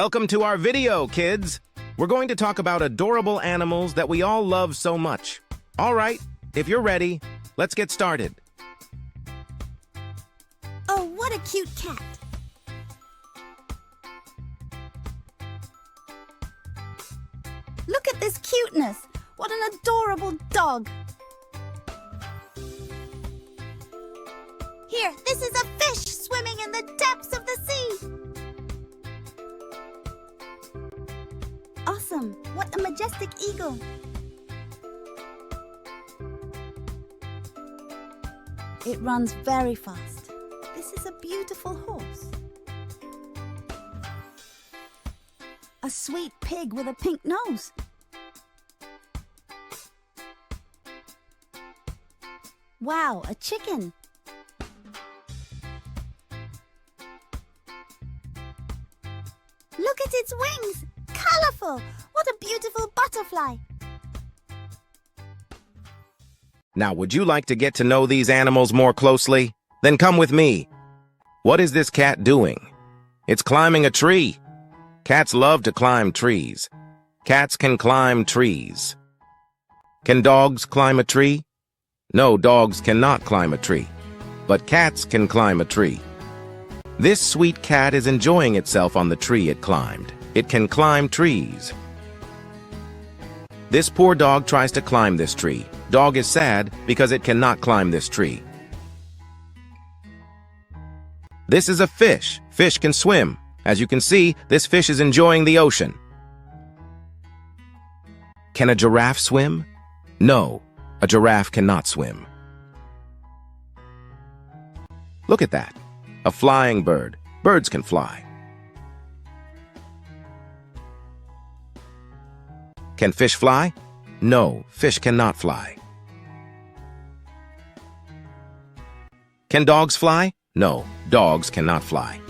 Welcome to our video, kids! We're going to talk about adorable animals that we all love so much. All right, if you're ready, let's get started. Oh, what a cute cat! Look at this cuteness! What an adorable dog! Here, this is a fish swimming in the depths of the sea! Awesome! What a majestic eagle! It runs very fast. This is a beautiful horse. A sweet pig with a pink nose. Wow, a chicken. Look at its wings! Colorful! What a beautiful butterfly! Now, would you like to get to know these animals more closely? Then come with me. What is this cat doing? It's climbing a tree. Cats love to climb trees. Cats can climb trees. Can dogs climb a tree? No, dogs cannot climb a tree. But cats can climb a tree. This sweet cat is enjoying itself on the tree it climbed. It can climb trees. This poor dog tries to climb this tree. Dog is sad because it cannot climb this tree. This is a fish. Fish can swim. As you can see, this fish is enjoying the ocean. Can a giraffe swim? No, a giraffe cannot swim. Look at that. A flying bird. Birds can fly. Can fish fly? No, fish cannot fly. Can dogs fly? No, dogs cannot fly.